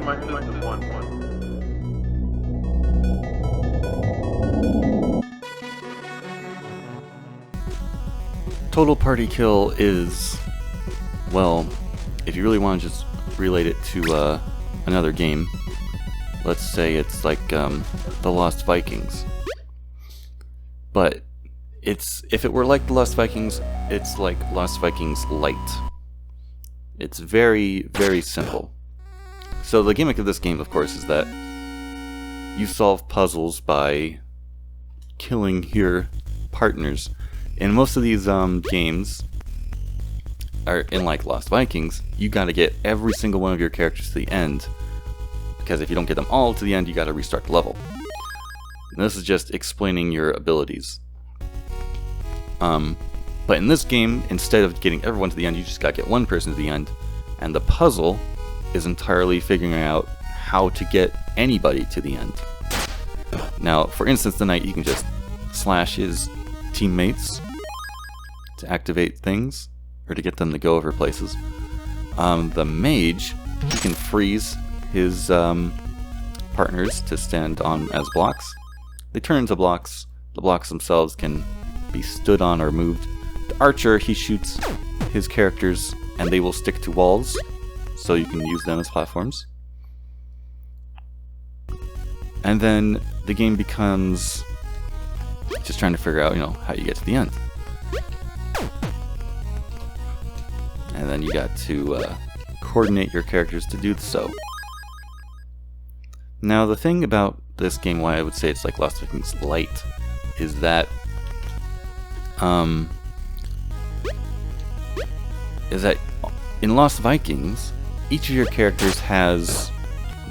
my system one. Total party kill is, well, if you really want to just relate it to another game, let's say it's like the Lost Vikings. But if it were like the Lost Vikings, it's like Lost Vikings Light. It's very, very simple. So the gimmick of this game, of course, is that you solve puzzles by killing your partners. In most of these games, or in like Lost Vikings, you gotta get every single one of your characters to the end, because if you don't get them all to the end, you gotta restart the level. And this is just explaining your abilities. But in this game, instead of getting everyone to the end, you just gotta get one person to the end, and the puzzle is entirely figuring out how to get anybody to the end. Now, for instance, the knight, you can just slash his teammates to activate things, or to get them to go over places. The mage, he can freeze his partners to stand on as blocks. They turn into blocks. The blocks themselves can be stood on or moved. The archer, he shoots his characters and they will stick to walls, so you can use them as platforms. And then the game becomes just trying to figure out, how you get to the end. And then you got to coordinate your characters to do so. Now, the thing about this game, why I would say it's like Lost Vikings Light, is that in Lost Vikings, each of your characters has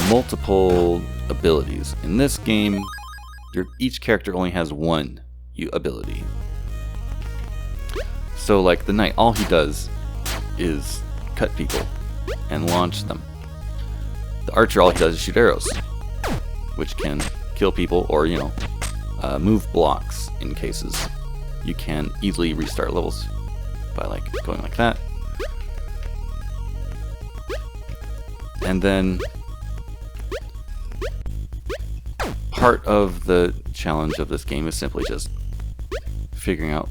multiple abilities. In this game, each character only has one ability. So, like the knight, all he does is cut people and launch them. The archer, all he does is shoot arrows, which can kill people or, move blocks in cases. You can easily restart levels by going like that. And then part of the challenge of this game is simply just figuring out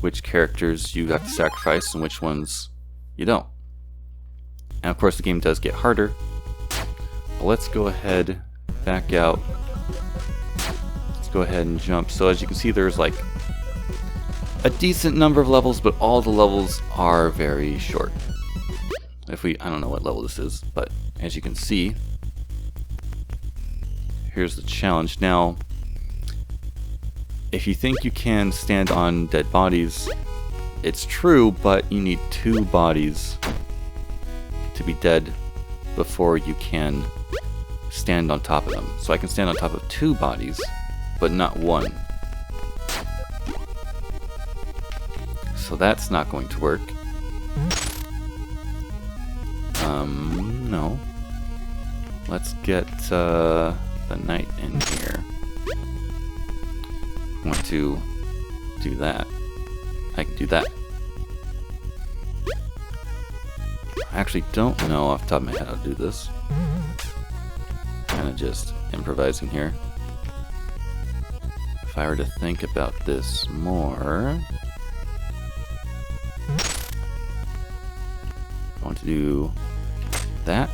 which characters you have to sacrifice and which ones you don't. And of course the game does get harder. But let's go ahead, back out. Let's go ahead and jump. So as you can see, there's like a decent number of levels, but all the levels are very short. I don't know what level this is, but as you can see, here's the challenge. Now, if you think you can stand on dead bodies, it's true, but you need 2 bodies to be dead before you can stand on top of them. So I can stand on top of 2 bodies, but not 1. So that's not going to work. No. Let's get the knight in here. I want to do that. I can do that. I actually don't know off the top of my head how to do this. Kind of just improvising here. If I were to think about this more, I want to do that.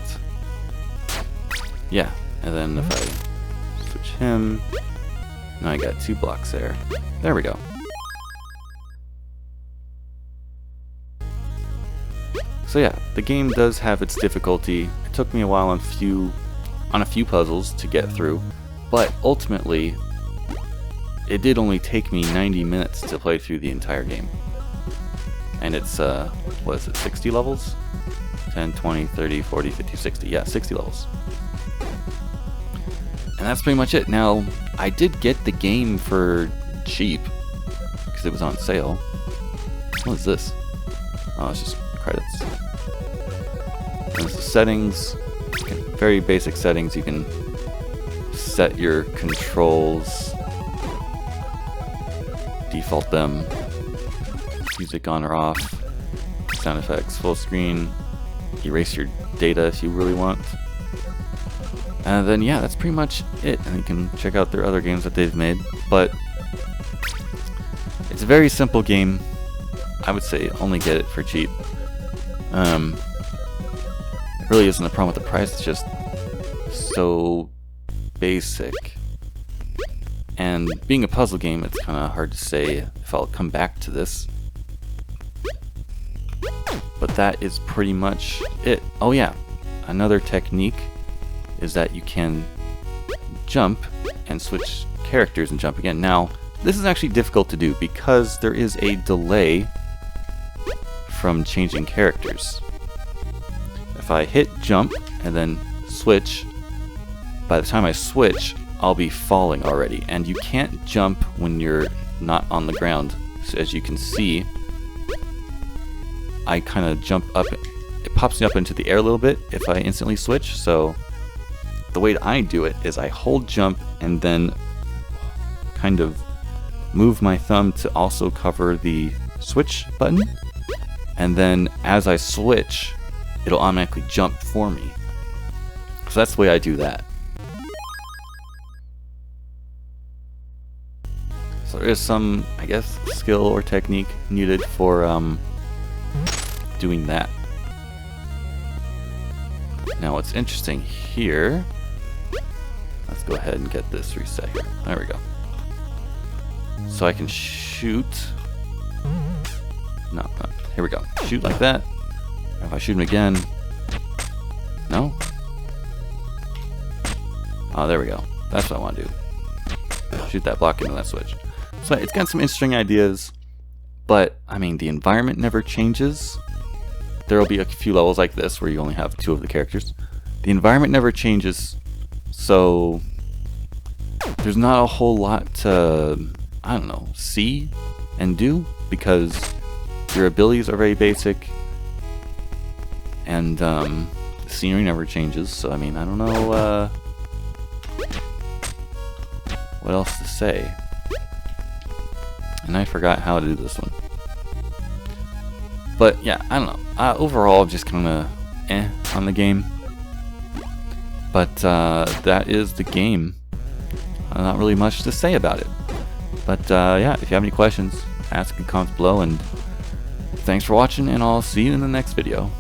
Yeah, and then if I switch him, now I got 2 blocks there. There we go. So yeah, the game does have its difficulty. It took me a while on a few puzzles to get through, but ultimately, it did only take me 90 minutes to play through the entire game. And it's, what is it, 60 levels? 10, 20, 30, 40, 50, 60. Yeah, 60 levels. And that's pretty much it. Now, I did get the game for cheap, because it was on sale. What is this? Oh, it's just credits. And this is settings. Very basic settings. You can set your controls, default them, music on or off, sound effects, full screen, erase your data if you really want. And then yeah, that's pretty much it. And you can check out their other games that they've made. But it's a very simple game. I would say only get it for cheap. It really isn't a problem with the price. It's just so basic. And being a puzzle game, it's kind of hard to say if I'll come back to this. But that is pretty much it. Oh yeah, another technique is that you can jump and switch characters and jump again. Now, this is actually difficult to do because there is a delay from changing characters. If I hit jump and then switch, by the time I switch, I'll be falling already. And you can't jump when you're not on the ground. So as you can see, I kind of jump up. It pops me up into the air a little bit if I instantly switch. So the way I do it is I hold jump and then kind of move my thumb to also cover the switch button. And then as I switch, it'll automatically jump for me. So that's the way I do that. So there is some, I guess, skill or technique needed for doing that. Now what's interesting here, let's go ahead and get this reset here. There we go. So I can shoot. No, here we go. Shoot like that. If I shoot him again, no? Oh, there we go. That's what I want to do. Shoot that block into that switch. So it's got some interesting ideas, but I mean, the environment never changes. There will be a few levels like this where you only have 2 of the characters. The environment never changes, so there's not a whole lot to, I don't know, see and do, because your abilities are very basic, and the scenery never changes. So I mean, I don't know what else to say. And I forgot how to do this one. But yeah, I don't know. Overall, just kind of on the game. But that is the game. Not really much to say about it. But yeah, if you have any questions, ask in comments below. And thanks for watching, and I'll see you in the next video.